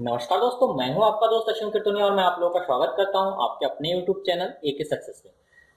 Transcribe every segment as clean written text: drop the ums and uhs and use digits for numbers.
नमस्कार दोस्तों, मैं हूं आपका दोस्त अश्विन कीर्तनिया और मैं आप लोगों का स्वागत करता हूं आपके अपने YouTube चैनल एके सक्सेस में।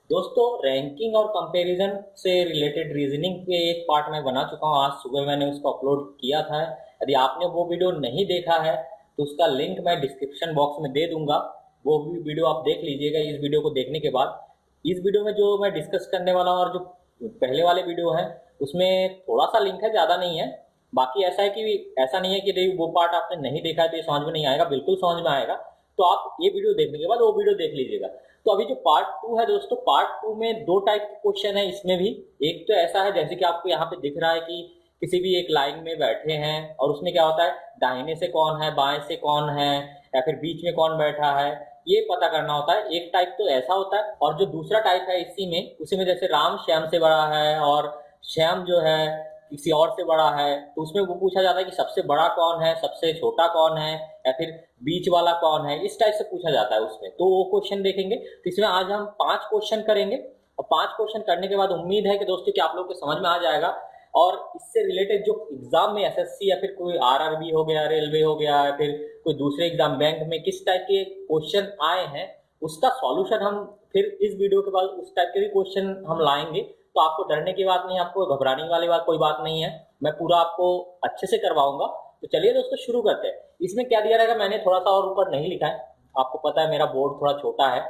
दोस्तों, रैंकिंग और कंपैरिजन से रिलेटेड रीजनिंग के एक पार्ट मैं बना चुका हूं। आज सुबह मैंने उसको अपलोड किया था। यदि आपने वो वीडियो नहीं देखा है तो उसका लिंक मैं डिस्क्रिप्शन बॉक्स में दे दूंगा। वो भी वीडियो आप देख लीजिएगा। इस वीडियो को देखने के बाद इस वीडियो में जो मैं डिस्कस करने वाला हूँ और जो पहले वाले वीडियो है उसमें थोड़ा सा लिंक है, ज़्यादा नहीं है। बाकी ऐसा है कि ऐसा नहीं है कि नहीं वो पार्ट आपने नहीं देखा है तो ये समझ में नहीं आएगा, बिल्कुल समझ में आएगा। तो आप ये वीडियो देखने के बाद वो वीडियो देख लीजिएगा। तो अभी जो पार्ट टू है दोस्तों, पार्ट टू में दो टाइप के क्वेश्चन है इसमें भी। एक तो ऐसा है जैसे कि आपको यहाँ पे दिख रहा है कि किसी भी एक लाइन में बैठे हैं और उसमें क्या होता है, दाहिने से कौन है, बाएं से कौन है, या फिर बीच में कौन बैठा है, ये पता करना होता है। एक टाइप तो ऐसा होता है और जो दूसरा टाइप है उसी में जैसे राम श्याम से बड़ा है और श्याम जो है किसी और से बड़ा है, तो उसमें वो पूछा जाता है कि सबसे बड़ा कौन है, सबसे छोटा कौन है, या फिर बीच वाला कौन है। इस टाइप से पूछा जाता है उसमें। तो वो क्वेश्चन देखेंगे। तो इसमें आज हम 5 क्वेश्चन करेंगे और 5 क्वेश्चन करने के बाद उम्मीद है कि दोस्तों कि आप लोग को समझ में आ जाएगा। और इससे रिलेटेड जो एग्जाम में एसएससी या फिर कोई आरआरबी हो गया, रेलवे हो गया, या फिर कोई दूसरे एग्जाम बैंक में किस टाइप के क्वेश्चन आए हैं उसका सॉल्यूशन हम फिर इस वीडियो के बाद उस टाइप के भी क्वेश्चन हम लाएंगे। तो आपको डरने की बात नहीं, आपको घबराने वाली बात कोई बात नहीं है। मैं पूरा आपको अच्छे से करवाऊंगा। तो चलिए दोस्तों शुरू करते हैं। इसमें क्या दिया रहेगा, मैंने थोड़ा सा और ऊपर नहीं लिखा है। आपको पता है मेरा बोर्ड थोड़ा छोटा है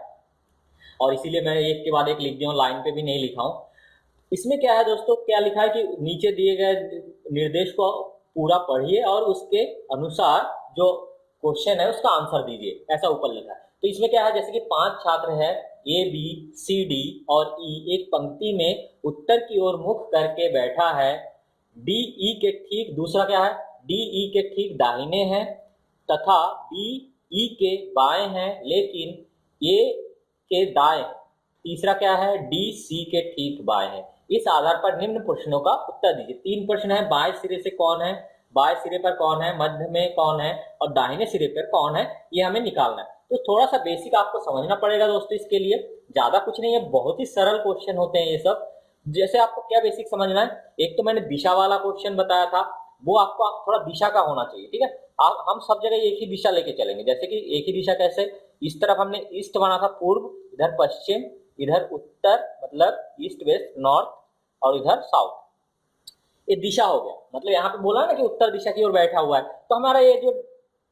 और इसीलिए मैं एक के बाद एक लिख दिया हूँ, लाइन पे भी नहीं लिखा हूँ। इसमें क्या है दोस्तों, क्या लिखा है कि नीचे दिए गए निर्देश को पूरा पढ़िए और उसके अनुसार जो क्वेश्चन है उसका आंसर दीजिए, ऐसा ऊपर लिखा है। तो इसमें क्या है, जैसे कि 5 छात्र हैं, ए बी सी डी और ई एक पंक्ति में उत्तर की ओर मुख करके बैठा है। डी ई के ठीक दूसरा क्या है, डी ई के ठीक दाहिने हैं तथा बी ई के बाएं हैं, लेकिन ए के दाएं। तीसरा क्या है, डी सी के ठीक बाएं है। इस आधार पर निम्न प्रश्नों का उत्तर दीजिए। 3 प्रश्न है, बाएं सिरे से कौन है, बाएं सिरे पर कौन है, मध्य में कौन है और दाहिने सिरे पर कौन है, ये हमें निकालना है। तो थोड़ा सा बेसिक आपको समझना पड़ेगा दोस्तों इसके लिए। ज्यादा कुछ नहीं है, बहुत ही सरल क्वेश्चन होते हैं ये सब। जैसे आपको क्या बेसिक समझना है, एक तो मैंने दिशा वाला क्वेश्चन बताया था, वो आपको थोड़ा दिशा का होना चाहिए। ठीक है, आप हम सब जगह एक ही दिशा लेके चलेंगे। जैसे कि एक ही दिशा कैसे, इस तरफ हमने ईस्ट बना था पूर्व, इधर पश्चिम, इधर उत्तर मतलब ईस्ट वेस्ट नॉर्थ और इधर साउथ। ये दिशा हो गया। मतलब यहाँ पे बोला ना कि उत्तर दिशा की ओर बैठा हुआ है, तो हमारा ये जो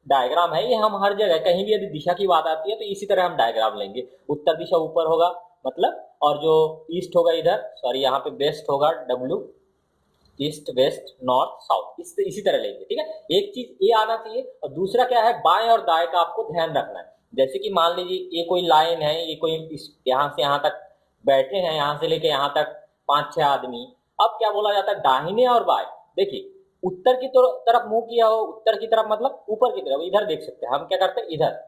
डायग्राम है ये हम हर जगह कहीं भी यदि दिशा की बात आती है तो इसी तरह हम डायग्राम लेंगे। उत्तर दिशा ऊपर होगा मतलब, और जो ईस्ट होगा इधर, सॉरी यहाँ पे वेस्ट होगा W, east west north south, इसी तरह लेंगे। ठीक है, एक चीज ये आना चाहिए। और दूसरा क्या है, बाएं और दाएं का आपको ध्यान रखना है। जैसे कि मान लीजिए ये कोई लाइन है, ये कोई यहाँ से यहाँ तक बैठे हैं, यहाँ से लेके यहाँ तक 5-6 आदमी। अब क्या बोला जाता है, दाहिने और बाएं। देखिए उत्तर की तरफ मुंह किया हो, उत्तर की तरफ मतलब ऊपर की तरफ, इधर देख सकते हैं हम क्या करते हैं, इधर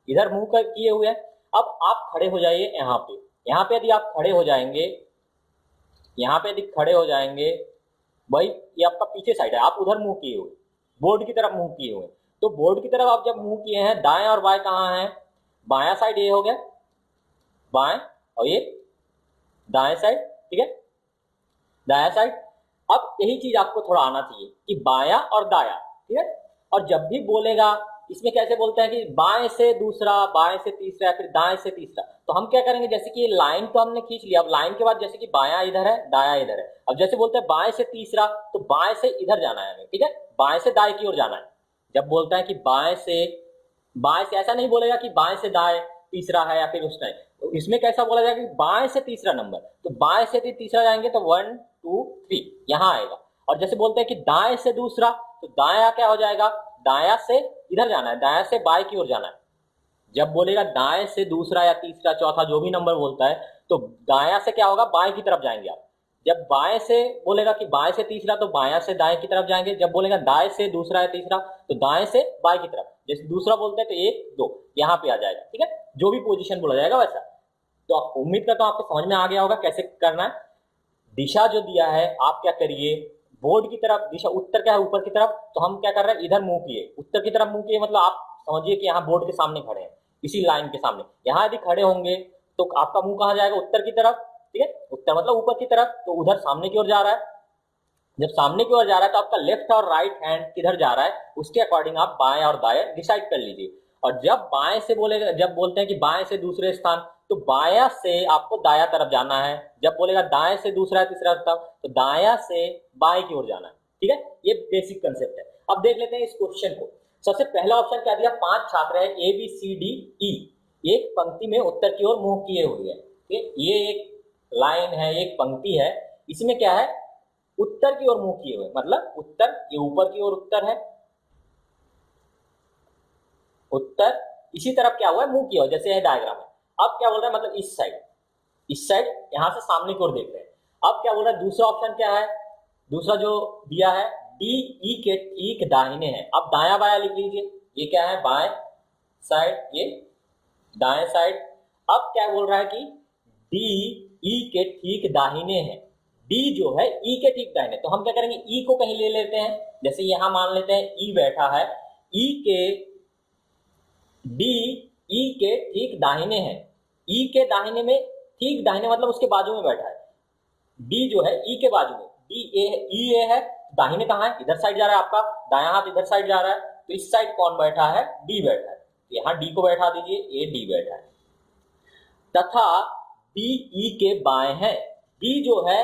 इधर मुंह किए हुए हैं। अब आप खड़े हो जाइए यहाँ पे। यहाँ पे यदि आप खड़े हो जाएंगे, यहाँ पे यदि खड़े हो जाएंगे भाई, ये आपका पीछे साइड है, आप उधर मुंह किए हुए, बोर्ड की तरफ मुंह किए हुए। तो बोर्ड की तरफ आप जब मुंह किए हैं, दाएं और बाएं कहाँ है, बायां साइड ये हो गया बाएं, और ये दाएं साइड। ठीक है, दाया साइड। अब यही चीज आपको थोड़ा आना चाहिए कि बाया और दाया। ठीक है, और जब भी बोलेगा इसमें कैसे बोलते हैं कि बाएं से दूसरा, बाएं से तीसरा, या फिर दाएं से तीसरा। तो हम क्या करेंगे, जैसे कि ये लाइन तो हमने खींच लिया, अब लाइन के बाद जैसे कि बाया इधर है, दाया इधर है। अब जैसे बोलते हैं बाएं से तीसरा, तो बाएं से इधर जाना है हमें। ठीक है, बाएं से दाएं की ओर जाना है। जब बोलता है कि बाएं से ऐसा नहीं बोलेगा कि बाएं से दाएं तीसरा है या फिर उस टाइम। तो इसमें कैसा बोला जाएगा कि बाएं से तीसरा नंबर, तो बाएं से तीसरा जाएंगे तो 1 2 3 यहाँ आएगा। और जैसे बोलते हैं कि दाएं से दूसरा, तो दाया क्या हो जाएगा, दाया से इधर जाना है, दाया से बाएं की ओर जाना है। जब बोलेगा दाएं से दूसरा या तीसरा चौथा जो भी नंबर बोलता है, तो दाया से क्या होगा, बाएं की तरफ जाएंगे आप। जब बाएं से बोलेगा कि बाएं से तीसरा, तो बाया से दाएं की तरफ जाएंगे। जब बोलेगा दाएं से दूसरा या तीसरा, तो दाएं से बाएं की तरफ। जैसे दूसरा बोलते हैं तो 1 2 यहाँ पे आ जाएगा। ठीक है, जो भी पोजीशन बोला जाएगा वैसा। तो उम्मीद करता हूं आपको समझ में आ गया होगा कैसे करना है। दिशा जो दिया है आप क्या करिए, बोर्ड की तरफ दिशा, उत्तर क्या है ऊपर की तरफ, तो हम क्या कर रहे हैं, इधर मुंह किए, उत्तर की तरफ मुंह किए। मतलब आप समझिए कि यहाँ बोर्ड के सामने खड़े हैं, इसी लाइन के सामने। यहाँ यदि खड़े होंगे तो आपका मुंह कहाँ जाएगा, उत्तर की तरफ। ठीक है, उत्तर मतलब ऊपर की तरफ, तो उधर सामने की ओर जा रहा है। जब सामने की ओर जा रहा है तो आपका लेफ्ट और राइट हैंड किधर जा रहा है उसके अकॉर्डिंग आप बाएं और दाएं डिसाइड कर लीजिए। और जब बाएं से बोलेगा, जब बोलते हैं कि बाएं से दूसरे स्थान, तो बाया से आपको दाया तरफ जाना है। जब बोलेगा दाएं से दूसरा तीसरा तरफ, तो दाया से बाएं की ओर जाना है। ठीक है, ये बेसिक कंसेप्ट है। अब देख लेते हैं इस क्वेश्चन को। सबसे पहला ऑप्शन क्या दिया, 5 छात्र है A B C D E, एक पंक्ति में उत्तर की ओर मुंह किए हुए हैं। ये एक लाइन है, एक पंक्ति है, इसमें क्या है, उत्तर की ओर मुंह किए हुए, मतलब उत्तर, ये ऊपर की ओर उत्तर है, उत्तर, इसी तरफ क्या हुआ है, मुंह किया हुआ, जैसे है डायग्राम में। अब क्या बोल रहा है, मतलब इस साइड यहां से सामने की ओर देख रहे हैं। अब क्या बोल रहा है, दूसरा ऑप्शन क्या है, दूसरा जो दिया है डी ई के ठीक दाहिने है। अब दाया बाया लिख लीजिए, ये क्या है, बाएं साइड, ये दाएं साइड। अब क्या बोल रहा है कि डी ई के ठीक दाहिने है, डी जो है ई के ठीक दाहिने, तो हम क्या करेंगे, ई को कहीं ले लेते हैं, जैसे यहां मान लेते हैं ई बैठा है, ई के, डी ई के ठीक दाहिने है, ई के दाहिने में, ठीक दाहिने मतलब उसके बाजू में बैठा है, डी जो है ई के बाजू में, डी ए है, ई ए है, दाहिने कहाँ है, इधर साइड जा रहा है, आपका दायां हाथ इधर साइड जा रहा है, तो इस साइड कौन बैठा है, डी बैठा है, यहां डी को बैठा दीजिए, ए डी बैठा है। तथा डी ई के बाएं है, डी जो है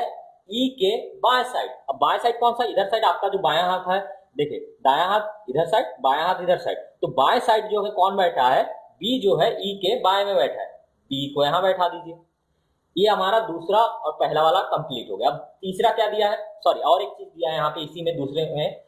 ई के बाएं साइड। अब बाएं साइड कौन सा, इधर साइड आपका जो बायां हाथ है, देखिए दायां हाथ इधर साइड, बायां हाथ इधर साइड, तो बाएं साइड जो है कौन बैठा है, बी जो है ई के बाएं में बैठा है, बी को यहां बैठा दीजिए। ये हमारा दूसरा और पहला वाला कंप्लीट हो गया। अब तीसरा क्या दिया है, सॉरी और एक चीज दिया है यहाँ पे इसी में, दूसरे में,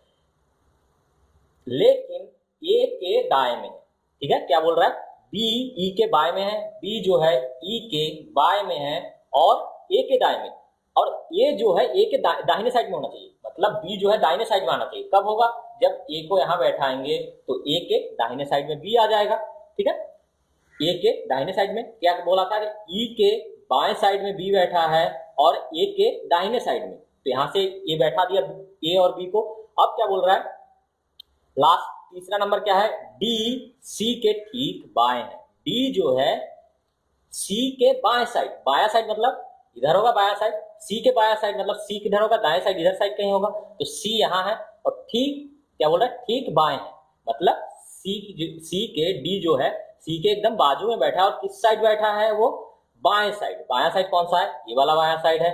लेकिन ए के दाएं में है। ठीक है, क्या बोल रहा है, बी ई के बाएं में है, बी जो है ई के बाएं में है और ए के दाएं में, और ये जो है ए के दाहिने साइड में होना चाहिए, मतलब बी जो है दाहिने साइड में आना चाहिए। कब होगा, जब ए को यहां बैठाएंगे तो ए के दाहिने साइड में बी आ जाएगा। ठीक है, ए के दाहिने साइड में क्या बोला था, ई के बाएं साइड में बी बैठा है और ए के दाहिने साइड में, तो यहां से ए बैठा दिया ए और बी को। अब क्या बोल रहा है, लास्ट तीसरा नंबर क्या है, डी सी के ठीक बाएं है, डी जो है सी के बाएं साइड, बाया साइड मतलब इधर होगा बाया साइड, सी के बाया साइड मतलब सी किधर होगा, दाएं साइड इधर साइड कहीं होगा, तो सी यहां है, और ठीक क्या बोल रहा है, ठीक बाएं है, मतलब सी के डी जो है सी के एकदम बाजू में बैठा है, और किस साइड बैठा है, वो बाएं साइड। बायां साइड कौन सा है, ये वाला बायां साइड है।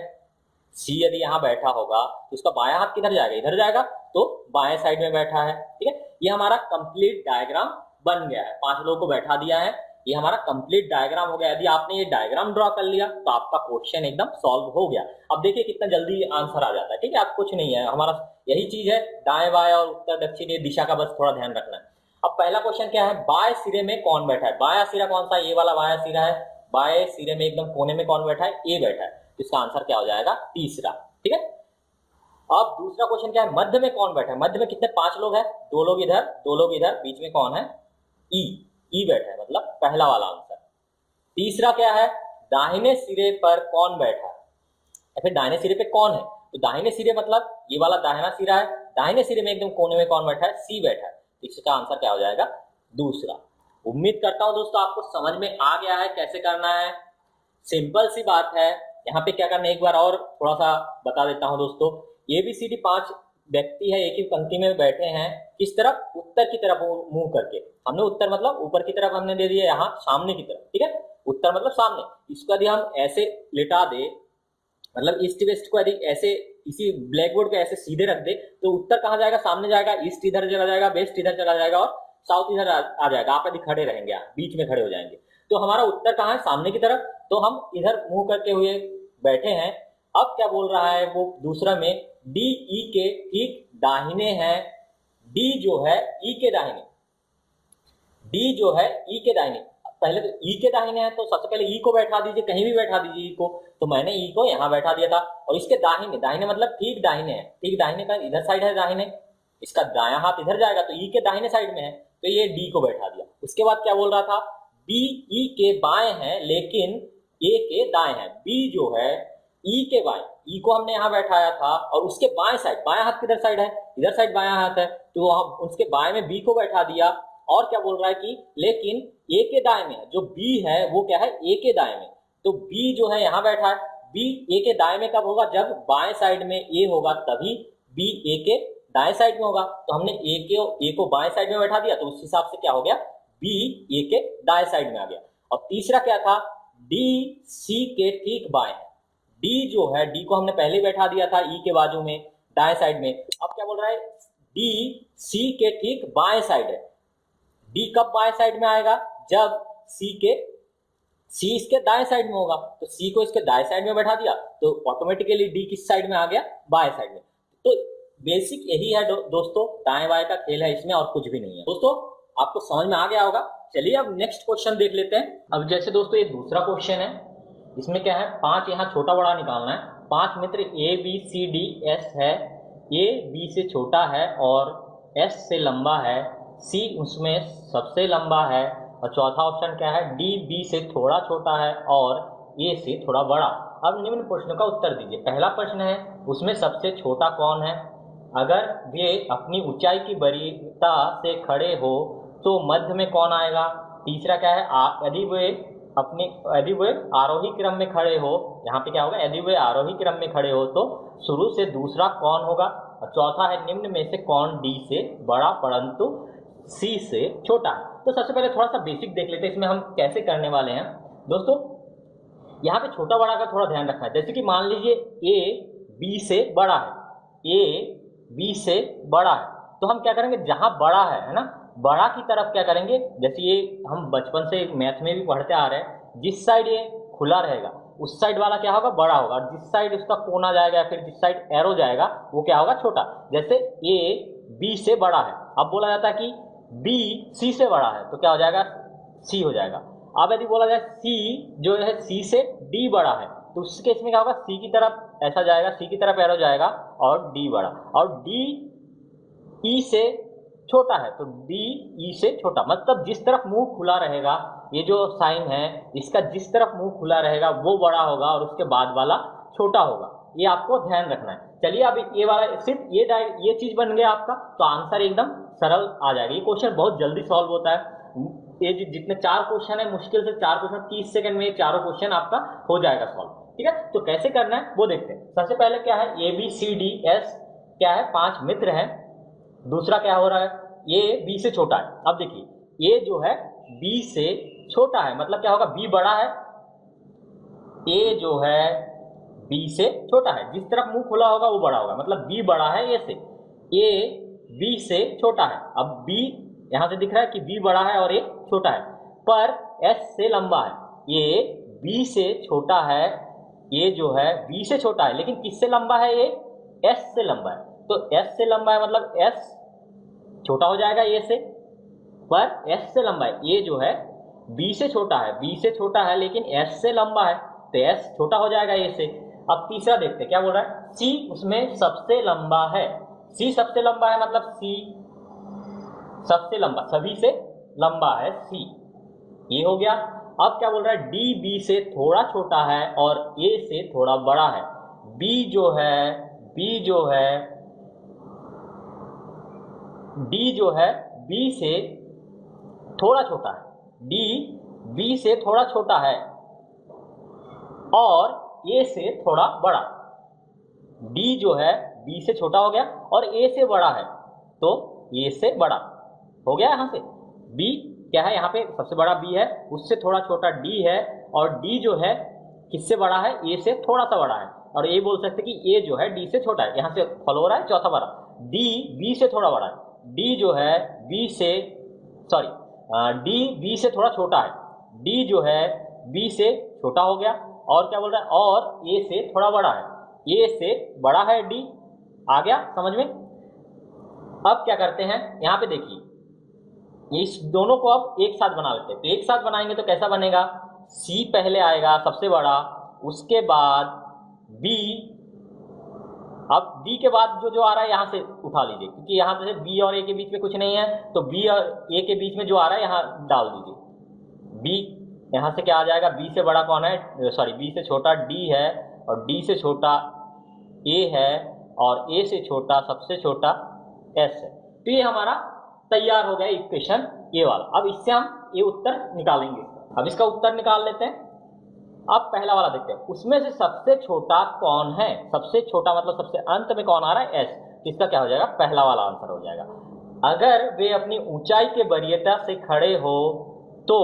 सी यदि यहां बैठा होगा तो उसका बायां हाथ किधर जाएगा, इधर जाएगा, तो बाएं साइड में बैठा है। ठीक है, ये हमारा कंप्लीट डायग्राम बन गया है, 5 लोगों को बैठा दिया है, ये हमारा कंप्लीट डायग्राम हो गया। यदि आपने ये डायग्राम ड्रॉ कर लिया तो आपका क्वेश्चन एकदम सॉल्व हो गया। अब देखिए कितना जल्दी आंसर आ जाता है। ठीक है, आप कुछ नहीं है, हमारा यही चीज है, दाएं बाएं और उत्तर दक्षिण ये दिशा का बस थोड़ा ध्यान रखना है। अब पहला क्वेश्चन क्या है, बाएं सिरे में कौन बैठा है, बाया सिरा कौन सा, ये वाला बाया सिरा है, बाएं सिरे में एकदम कोने में कौन बैठा है, ए बैठा है, तो इसका आंसर क्या हो जाएगा, तीसरा। ठीक है, अब दूसरा क्वेश्चन क्या है, मध्य में कौन बैठा है, मध्य में कितने, 5 लोग हैं, 2 लोग इधर 2 लोग इधर, बीच में कौन है, ई, ई बैठा है, मतलब पहला वाला आंसर। तीसरा क्या है, दाहिने सिरे पर कौन बैठा है, या फिर दाहिने सिरे पे कौन है, तो दाहिने सिरे मतलब ये वाला दाहिना सिरा है, दाहिने सिरे में एकदम कोने में कौन बैठा है, सी बैठा है, इसका आंसर क्या हो जाएगा, दूसरा। उम्मीद करता हूं दोस्तों आपको समझ में आ गया है कैसे करना है, सिंपल सी बात है। यहाँ पे क्या करना है, एक बार और थोड़ा सा बता देता हूं दोस्तों। एबीसीडी 5 व्यक्ति है, एक ही पंक्ति में बैठे हैं, किस तरफ, उत्तर की तरफ मुंह करके, हमने उत्तर मतलब ऊपर की तरफ हमने दे दिया, यहाँ सामने की तरफ। ठीक है, उत्तर मतलब सामने, इसको यदि हम ऐसे लिटा दे, मतलब ईस्ट वेस्ट को यदि ऐसे इसी ब्लैक बोर्ड को ऐसे सीधे रख दे, तो उत्तर कहाँ जाएगा, सामने जाएगा, ईस्ट इधर चला जाएगा, वेस्ट इधर चला जाएगा और साउथ इधर आ जाएगा। आप यदि खड़े रहेंगे, बीच में खड़े हो जाएंगे, तो हमारा उत्तर कहाँ है, सामने की तरफ, तो हम इधर मुंह करके हुए बैठे हैं। अब क्या बोल रहा है वो दूसरा में, डी ई के ठीक दाहिने हैं, डी जो है ई के दाहिने, डी जो है ई के दाहिने, पहले तो ई के दाहिने है, तो सबसे पहले ई को बैठा दीजिए, कहीं भी बैठा दीजिए ई को, तो मैंने ई को यहाँ बैठा दिया था, और इसके दाहिने, दाहिने मतलब ठीक दाहिने है, ठीक दाहिने का इधर साइड है दाहिने, इसका दायां हाथ इधर जाएगा, तो ई के दाहिने साइड में है, तो ये डी को बैठा दिया। उसके बाद क्या बोल रहा था, बी ई के बाएं है लेकिन ए के दाएं है, बी जो है ई के बाएं, ई को हमने यहाँ बैठाया था, और उसके बाएं साइड, बायां हाथ किधर साइड है, इधर साइड बायां हाथ है, तो हम उसके बाएं में बी को बैठा दिया। और क्या बोल रहा है कि लेकिन ए के दाएं में है, जो बी है वो क्या है, ए के दाएं में, तो बी जो है यहाँ बैठा है, बी ए के दाएं में कब होगा, जब बाएं साइड में ए होगा तभी बी ए के दाएं साइड में होगा, तो हमने ए को बाएं साइड में बैठा दिया, तो उस हिसाब से क्या हो गया, बी ए के दाएं साइड में आ गया। और तीसरा क्या था, डी सी के ठीक बाएं है। डी जो है, डी को हमने पहले बैठा दिया था ई के बाजू में दाएं साइड में, अब क्या बोल रहा है, डी सी के ठीक बाएं साइड है। डी कब बाएं साइड में आएगा, जब सी इसके दाएं साइड में होगा, तो सी को इसके दाएं साइड में बैठा दिया, तो ऑटोमेटिकली डी किस साइड में आ गया, बाएं साइड में। तो बेसिक यही है दोस्तों, दाएं बाएं का खेल है इसमें, और कुछ भी नहीं है। दोस्तों आपको समझ में आ गया होगा। चलिए अब नेक्स्ट क्वेश्चन देख लेते हैं। अब जैसे दोस्तों ये दूसरा क्वेश्चन है, इसमें क्या है, 5 यहाँ छोटा बड़ा निकालना है। 5 मित्र A B C D S है, ए बी से छोटा है और एस से लंबा है, सी उसमें सबसे लंबा है, और चौथा ऑप्शन क्या है, डी बी से थोड़ा छोटा है और ए से थोड़ा बड़ा। अब निम्न प्रश्न का उत्तर दीजिए। पहला प्रश्न है, उसमें सबसे छोटा कौन है, अगर वे अपनी ऊंचाई की वरीयता से खड़े हो तो मध्य में कौन आएगा। तीसरा क्या है, यदि वे आरोही क्रम में खड़े हो, यहाँ पे क्या होगा, यदि वे आरोही क्रम में खड़े हो तो शुरू से दूसरा कौन होगा। और चौथा है, निम्न में से कौन डी से बड़ा परंतु सी से छोटा है। तो सबसे पहले थोड़ा सा बेसिक देख लेते हैं, इसमें हम कैसे करने वाले हैं। दोस्तों यहाँ पे छोटा बड़ा का थोड़ा ध्यान रखना है। जैसे कि मान लीजिए ए बी से बड़ा है, ए बी से बड़ा है, तो हम क्या करेंगे, जहां बड़ा है ना, बड़ा की तरफ क्या करेंगे, जैसे ये हम बचपन से मैथ में भी पढ़ते आ रहे हैं, जिस साइड ये खुला रहेगा उस साइड वाला क्या होगा, बड़ा होगा, और जिस साइड उसका कोना जाएगा या फिर जिस साइड एरो जाएगा वो क्या होगा, छोटा। जैसे ए बी से बड़ा है, अब बोला जाता है कि बी सी से बड़ा है, तो क्या हो जाएगा, सी हो जाएगा। अब यदि बोला जाए सी जो है सी से डी बड़ा है, तो उस केस में क्या होगा, सी की तरफ ऐसा जाएगा, सी की तरफ एरो जाएगा और डी बड़ा, और डी ई से छोटा है तो डी ई से छोटा। मतलब जिस तरफ मुंह खुला रहेगा, ये जो साइन है इसका जिस तरफ मुंह खुला रहेगा वो बड़ा होगा और उसके बाद वाला छोटा होगा, ये आपको ध्यान रखना है। चलिए अब ये वाला सिर्फ ये चीज बन गया आपका, तो आंसर एकदम सरल आ जाएगा। ये क्वेश्चन बहुत जल्दी सॉल्व होता है। ये जितने 4 क्वेश्चन है, मुश्किल से 4 क्वेश्चन 30 सेकंड में ये चारों क्वेश्चन आपका हो जाएगा सॉल्व। ठीक है, तो कैसे करना है वो देखते हैं। सबसे पहले क्या है, A B C D S क्या है, 5 मित्र हैं। दूसरा क्या हो रहा है, ये बी से छोटा है। अब देखिए ये जो है बी से छोटा है, मतलब क्या होगा, बी बड़ा है, ए जो है बी से छोटा है, जिस तरफ मुंह खुला होगा वो बड़ा होगा, मतलब बी बड़ा है ए से, ए बी से छोटा है। अब बी यहां से दिख रहा है कि बी बड़ा है और ए छोटा है, पर एस से लंबा है। ये बी से छोटा है, ये जो है बी से छोटा है, लेकिन किससे लंबा है, ये एस से लंबा है। तो एस से लंबा है मतलब एस छोटा हो जाएगा ए से, पर एस से लंबा है। ये जो है बी से छोटा है, बी से छोटा है लेकिन एस से लंबा है, तो एस छोटा हो जाएगा ए से। अब तीसरा देखते हैं क्या बोल रहा है, सी उसमें सबसे लंबा है। सी सबसे लंबा है मतलब सी सबसे लंबा, सभी से लंबा है सी, ये हो गया। अब क्या बोल रहा है, डी बी से थोड़ा छोटा है और ए से थोड़ा बड़ा है। बी जो है डी जो है बी से थोड़ा छोटा है, डी बी से थोड़ा छोटा है और ए से थोड़ा बड़ा। डी जो है बी से छोटा हो गया और ए से बड़ा है, तो ए से बड़ा हो गया। यहां से बी क्या है, यहाँ पे सबसे बड़ा बी है, उससे थोड़ा छोटा डी है, और डी जो है किससे बड़ा है, ए से थोड़ा सा बड़ा है। और ये बोल सकते कि ए जो है डी से छोटा है, यहाँ से फॉलो हो रहा है चौथा बड़ा, डी बी से थोड़ा बड़ा है। डी जो है बी से डी बी से थोड़ा छोटा है, डी जो है बी से छोटा हो गया। और क्या बोल रहा है, और ए से थोड़ा बड़ा है, ए से बड़ा है डी। आ गया समझ में। अब क्या करते हैं, यहाँ पे देखिए इस दोनों को अब एक साथ बना लेते हैं। तो एक साथ बनाएंगे तो कैसा बनेगा, सी पहले आएगा सबसे बड़ा, उसके बाद बी, अब बी के बाद जो आ रहा है यहाँ से उठा लीजिए, क्योंकि यहाँ पे बी और ए के बीच में कुछ नहीं है, तो बी और ए के बीच में जो आ रहा है यहाँ डाल दीजिए। बी यहाँ से क्या आ जाएगा, बी से बड़ा कौन है, बी से छोटा डी है, और डी से छोटा ए है, और ए से छोटा सबसे छोटा एस है। तो ये हमारा तैयार हो गया इक्वेशन ये वाला। अब इससे हम ये उत्तर निकालेंगे। अब इसका उत्तर निकाल लेते हैं। अब पहला वाला देखते हैं, उसमें से सबसे छोटा कौन है। सबसे छोटा मतलब सबसे अंत में कौन आ रहा है, एस। इसका क्या हो जाएगा, पहला वाला आंसर हो जाएगा। अगर वे अपनी ऊंचाई के वरीयता से खड़े हो तो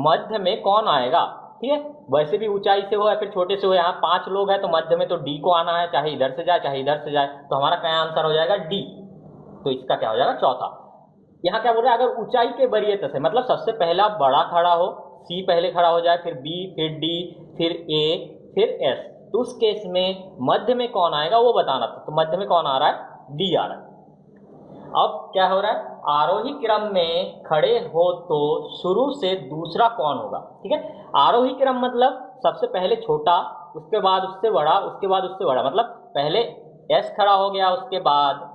मध्य में कौन आएगा, ठीक है। वैसे भी ऊंचाई से हो या फिर छोटे से हो, यहाँ 5 लोग हैं तो मध्य में तो डी को आना है, चाहे इधर से जाए चाहे इधर से जाए, तो हमारा क्या आंसर हो जाएगा, डी। तो इसका क्या हो जाएगा, चौथा। यहाँ क्या बोल रहा है, अगर ऊंचाई के वरीयता से मतलब सबसे पहला बड़ा खड़ा हो, सी पहले खड़ा हो जाए, फिर बी, फिर डी, फिर ए, फिर एस, तो उस केस में मध्य में कौन आएगा वो बताना था। तो मध्य में कौन आ रहा है, डी आ रहा है। अब क्या हो रहा है, आरोही क्रम में खड़े हो तो शुरू से दूसरा कौन होगा, ठीक है। आरोही क्रम मतलब सबसे पहले छोटा, उसके बाद उससे बड़ा, उसके बाद उससे बड़ा, मतलब पहले एस खड़ा हो गया, उसके बाद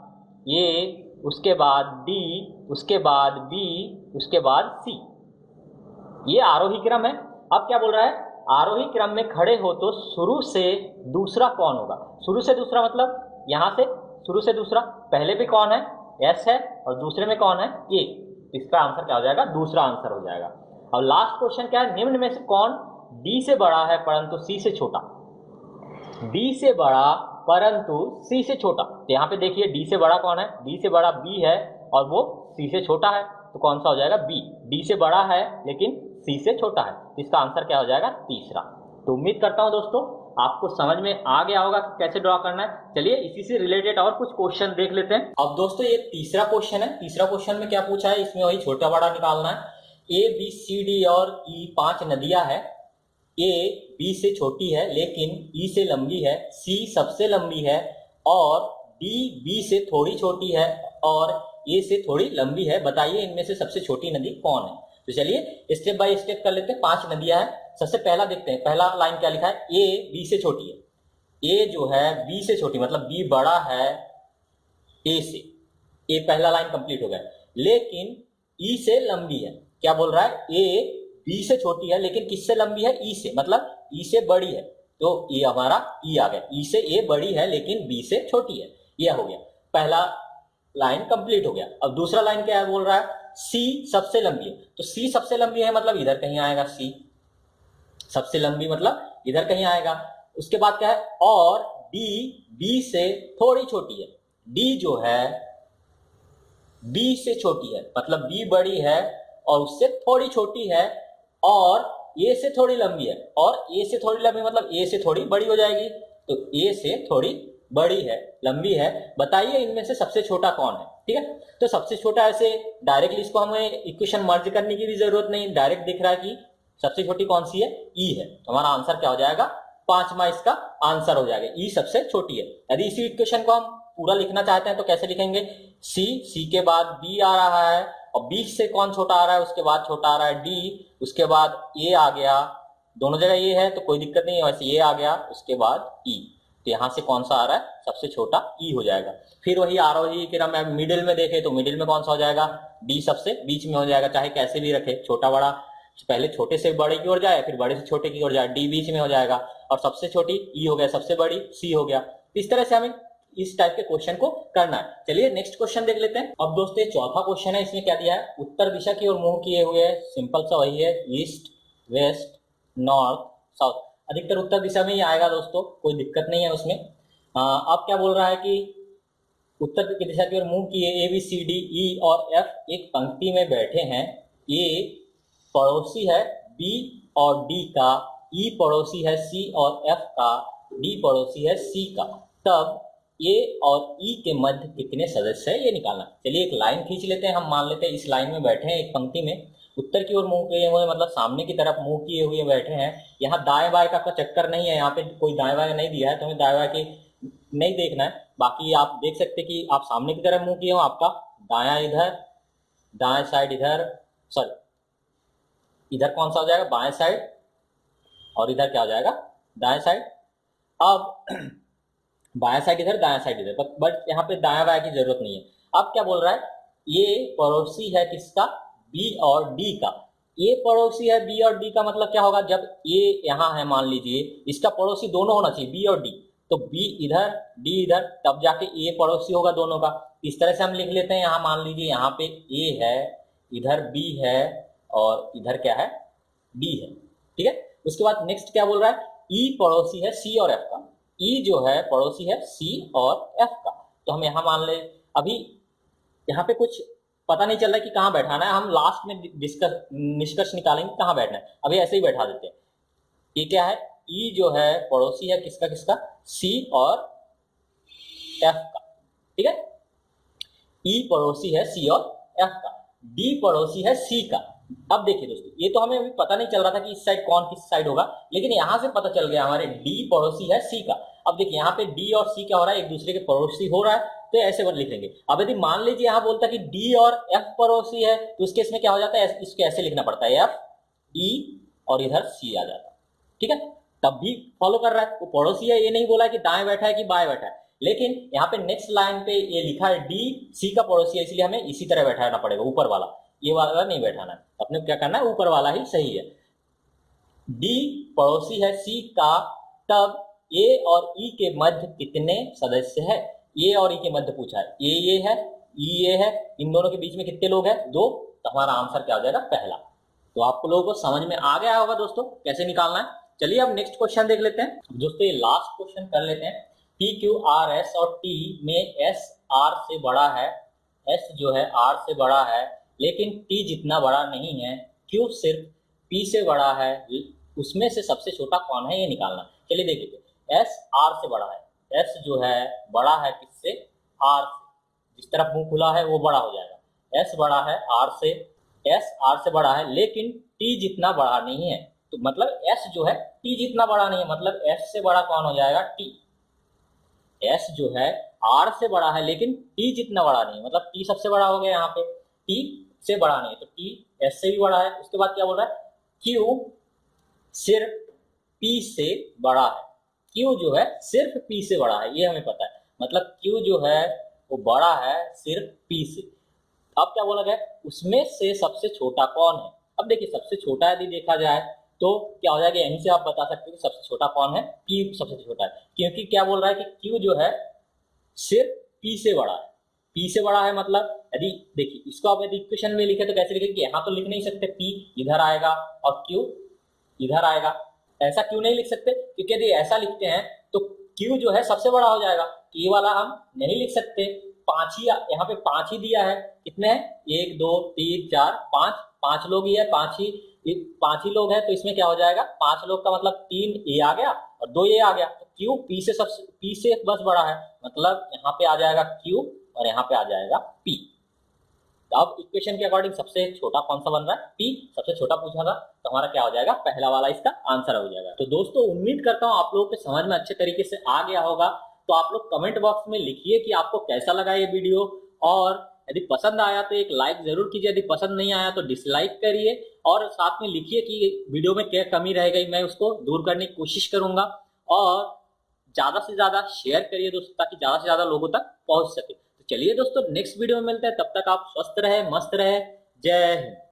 ए, उसके बाद डी, उसके बाद बी, उसके बाद सी, ये आरोही क्रम है। अब क्या बोल रहा है, आरोही क्रम में खड़े हो तो शुरू से दूसरा कौन होगा। शुरू से दूसरा मतलब यहां से शुरू से दूसरा, पहले भी कौन है, एस है, और दूसरे में कौन है, ए। इसका आंसर क्या हो जाएगा, दूसरा आंसर हो जाएगा। और लास्ट क्वेश्चन क्या है, निम्न में से कौन डी से बड़ा है परंतु सी से छोटा। डी से बड़ा परंतु सी से छोटा, तो यहाँ पे देखिए डी से बड़ा कौन है, डी से बड़ा बी है और वो सी से छोटा है, तो कौन सा हो जाएगा, बी। डी से बड़ा है लेकिन सी से छोटा है, इसका आंसर क्या हो जाएगा, तीसरा। तो उम्मीद करता हूं दोस्तों आपको समझ में आ गया होगा कि कैसे ड्रॉ करना है। चलिए इसी से रिलेटेड और कुछ क्वेश्चन देख लेते हैं। अब दोस्तों ये तीसरा क्वेश्चन है। तीसरा क्वेश्चन में क्या पूछा है, इसमें वही छोटा बड़ा निकालना है। ए बी सी डी और ई 5 नदियां हैं। ए बी से छोटी है लेकिन ई से लंबी है, सी सबसे लंबी है और डी बी से थोड़ी छोटी है और ए से थोड़ी लंबी है। बताइए इनमें से सबसे छोटी नदी कौन है। तो चलिए स्टेप बाय स्टेप कर लेते हैं। 5 नदियां हैं। सबसे पहला देखते हैं, पहला लाइन क्या लिखा है, ए बी से छोटी है। ए जो है बी से छोटी, मतलब बी बड़ा है ए से। ए पहला लाइन कंप्लीट हो गया। लेकिन ई से लंबी है। क्या बोल रहा है, ए बी से छोटी है लेकिन किससे लंबी है, ई से, मतलब ई से बड़ी है। तो ये हमारा ई आ गया, ई से ए बड़ी है लेकिन बी से छोटी है, ये हो गया। पहला लाइन कंप्लीट हो गया। अब दूसरा लाइन क्या है, बोल रहा है सी सबसे लंबी है। तो सी सबसे लंबी है मतलब इधर कहीं आएगा, सी सबसे लंबी मतलब इधर कहीं आएगा। उसके बाद क्या है, और डी बी से थोड़ी छोटी है। डी जो है बी से छोटी है, मतलब बी बड़ी है और उससे थोड़ी छोटी है, और ए से थोड़ी लंबी है, और ए से थोड़ी लंबी मतलब ए से थोड़ी बड़ी हो जाएगी। तो ए से थोड़ी बड़ी है, लंबी है। बताइए इनमें से सबसे छोटा कौन है, ठीक है। तो सबसे छोटा, ऐसे डायरेक्टली इसको हमें इक्वेशन मर्ज करने की भी जरूरत नहीं, डायरेक्ट दिख रहा है कि सबसे छोटी कौन सी है, ई है। तो हमारा आंसर क्या हो जाएगा, 5वां इसका आंसर हो जाएगा, ई सबसे छोटी है। यदि इसी इक्वेशन को हम पूरा लिखना चाहते हैं तो कैसे लिखेंगे, सी के बाद बी आ रहा है, और बी से कौन छोटा आ रहा है, उसके बाद छोटा आ रहा है डी, उसके बाद ए आ गया, दोनों जगह ये है तो कोई दिक्कत नहीं है, वैसे ये आ गया, उसके बाद ई। तो यहां से कौन सा आ रहा है, सबसे छोटा ई हो जाएगा। फिर वही आरोही क्रम में मिडिल में देखे तो मिडिल में कौन सा हो जाएगा, डी सबसे बीच में हो जाएगा। चाहे कैसे भी रखे, छोटा बड़ा, पहले छोटे से बड़े की ओर जाए फिर बड़े से छोटे की ओर जाए, डी बीच में हो जाएगा, और सबसे छोटी ई हो गया, सबसे बड़ी सी हो गया। इस तरह से हमें इस टाइप के क्वेश्चन को करना है। चलिए नेक्स्ट क्वेश्चन देख लेते हैं। अब दोस्तों ये चौथा क्वेश्चन है। इसमें क्या दिया है, उत्तर दिशा की ओर मुंह किए हुए, सिंपल सा वही है, ईस्ट वेस्ट नॉर्थ साउथ, अधिकतर उत्तर दिशा में ही आएगा दोस्तों, कोई दिक्कत नहीं है उसमें। अब क्या बोल रहा है कि उत्तर की दिशा की ओर मुंह किए ए बी सी डी ई और एफ एक पंक्ति में बैठे हैं। ए पड़ोसी है बी और डी का, ई पड़ोसी है सी और एफ का, डी पड़ोसी है सी का, तब ए और ई के मध्य कितने सदस्य है ये निकालना। चलिए एक लाइन खींच लेते हैं। हम मान लेते हैं इस लाइन में बैठे हैं एक पंक्ति में, उत्तर की ओर मुंह किए हुए, मतलब सामने की तरफ मुंह किए हुए बैठे हैं। यहाँ दाएं बाएं का चक्कर नहीं है, यहाँ पे कोई दाएं बाएं नहीं दिया है तो हमें दाएं बाएं की नहीं देखना है। बाकी आप देख सकते कि आप सामने की तरफ मुंह किए हो, आपका दायां इधर, दाएं साइड इधर, सॉरी इधर कौन सा हो जाएगा, बाएं साइड, और इधर क्या हो जाएगा, दाएं साइड। अब बाएं साइड इधर, दाएं साइड इधर, बट यहाँ पे दायां बाएं की जरूरत नहीं है। अब क्या बोल रहा है, ये पड़ोसी है किसका, बी और डी का। ये पड़ोसी है बी और डी का, मतलब क्या होगा, जब ये यहाँ है मान लीजिए, इसका पड़ोसी दोनों होना चाहिए, बी और डी। तो बी इधर डी इधर, तब जाके ए पड़ोसी होगा दोनों का। इस तरह से हम लिख लेते हैं। यहाँ मान लीजिए यहाँ पे ए है, इधर बी है और इधर क्या है, डी है, ठीक है। उसके बाद नेक्स्ट क्या बोल रहा है, ई पड़ोसी है सी और एफ का। ई जो है पड़ोसी है सी और एफ का। तो हम यहाँ मान ले, अभी यहाँ पे कुछ पता नहीं चल रहा है कि कहाँ बैठाना है, हम लास्ट में निष्कर्ष निकालेंगे कहाँ बैठना है। अभी ऐसे ही बैठा देते हैं। ये क्या है, ई जो है पड़ोसी है किसका किसका, सी और एफ का, ठीक है। ई पड़ोसी है सी और एफ का, डी पड़ोसी है सी का। अब देखिए दोस्तों, ये तो हमें अभी पता नहीं चल रहा था कि इस साइड कौन किस साइड होगा, लेकिन यहां से पता चल गया हमारे डी पड़ोसी है सी का। अब देखिए यहाँ पे डी और सी क्या हो रहा है, एक दूसरे के पड़ोसी हो रहा है, तो ऐसे वर लिख लेंगे। अब यदि मान लीजिए यहाँ बोलता कि डी और एफ पड़ोसी है, तो उसके इसमें क्या हो जाता है, इसको ऐसे लिखना पड़ता है, एफ ई और इधर सी आ जाता है, ठीक है। तब भी फॉलो कर रहा है, वो पड़ोसी है, ये नहीं बोला कि दाएं बैठा है कि बाएं बैठा है। लेकिन यहाँ पे नेक्स्ट लाइन पे ये लिखा है डी सी का पड़ोसी है, इसलिए हमें इसी तरह बैठाना पड़ेगा, ऊपर वाला, ये वाला नहीं बैठाना है, अपने क्या करना है, ऊपर वाला ही सही है। डी पड़ोसी है सी का, तब ए और ई के मध्य कितने सदस्य है, ए और ई के मध्य पूछा है, ये है, ई ये है, इन दोनों के बीच में कितने लोग हैं, 2, तो हमारा आंसर क्या हो जाएगा, पहला। तो आपको लोगों को समझ में आ गया होगा दोस्तों कैसे निकालना है। चलिए अब नेक्स्ट क्वेश्चन देख लेते हैं दोस्तों, ये लास्ट क्वेश्चन कर लेते हैं। पी क्यू आर एस और टी में एस आर से बड़ा है, एस जो है आर से बड़ा है, लेकिन टी जितना बड़ा नहीं है, क्यू सिर्फ पी से बड़ा है, उसमें से सबसे छोटा कौन है, ये निकालना। चलिए देखिए, एस आर से बड़ा है, एस जो है बड़ा है किससे, आर से, जिस तरफ मुंह खुला है वो बड़ा हो जाएगा। एस बड़ा है आर से, एस आर से बड़ा है, लेकिन टी जितना बड़ा नहीं है, तो मतलब एस जो है टी जितना बड़ा नहीं है, मतलब एस से बड़ा कौन हो जाएगा, टी। एस जो है आर से बड़ा है, लेकिन टी जितना बड़ा नहीं, मतलब टी सबसे बड़ा हो गया यहाँ पे, टी से बड़ा नहीं है, तो टी एस से भी बड़ा है। उसके बाद क्या बोल रहा है, क्यू सिर्फ पी से बड़ा है, क्यू जो है सिर्फ पी से बड़ा है, ये हमें पता है, मतलब क्यू जो है वो बड़ा है सिर्फ पी से। अब क्या बोला गया, उसमें से सबसे छोटा कौन है। अब देखिए सबसे छोटा यदि देखा जाए तो क्या हो जाएगा, यहीं से आप बता सकते हैं कि सबसे छोटा कौन है, P सबसे छोटा है, क्योंकि क्या बोल रहा है कि Q जो है सिर्फ P से बड़ा है, P से बड़ा है, मतलब यदि देखिए इसको आप यदि इक्वेशन में लिखे तो कैसे लिखेंगे, यहाँ तो लिख नहीं सकते, P इधर आएगा और Q इधर आएगा, ऐसा क्यों नहीं लिख सकते, क्योंकि यदि ऐसा लिखते हैं तो Q जो है सबसे बड़ा हो जाएगा, ये वाला हम नहीं लिख सकते। 5 ही यहाँ पे 5 ही दिया है, कितने हैं, 1 2 3 4 5, 5 लोग ही है, 5 ही लोग हैं, तो इसमें क्या हो जाएगा, 5 लोग का मतलब 3 ए आ गया और 2 ए आ गया, तो क्यू पी से बस बड़ा है, मतलब यहाँ पे आ जाएगा क्यू और यहाँ पे आ जाएगा पी। तो अब इक्वेशन के अकॉर्डिंग सबसे छोटा कौन सा बन रहा है, पी सबसे छोटा पूछा था, तो हमारा क्या हो जाएगा, पहला वाला इसका आंसर हो जाएगा। तो दोस्तों उम्मीद करता हूँ आप लोगों के समझ में अच्छे तरीके से आ गया होगा। तो आप लोग कमेंट बॉक्स में लिखिए कि आपको कैसा लगा ये वीडियो, और यदि पसंद आया तो एक लाइक जरूर कीजिए, यदि पसंद नहीं आया तो डिसलाइक करिए, और साथ में लिखिए कि वीडियो में क्या कमी रह गई, मैं उसको दूर करने की कोशिश करूंगा। और ज्यादा से ज्यादा शेयर करिए दोस्तों, ताकि ज्यादा से ज्यादा लोगों तक पहुंच सके। तो चलिए दोस्तों नेक्स्ट वीडियो में मिलते हैं, तब तक आप स्वस्थ रहे, मस्त रहे, जय हिंद।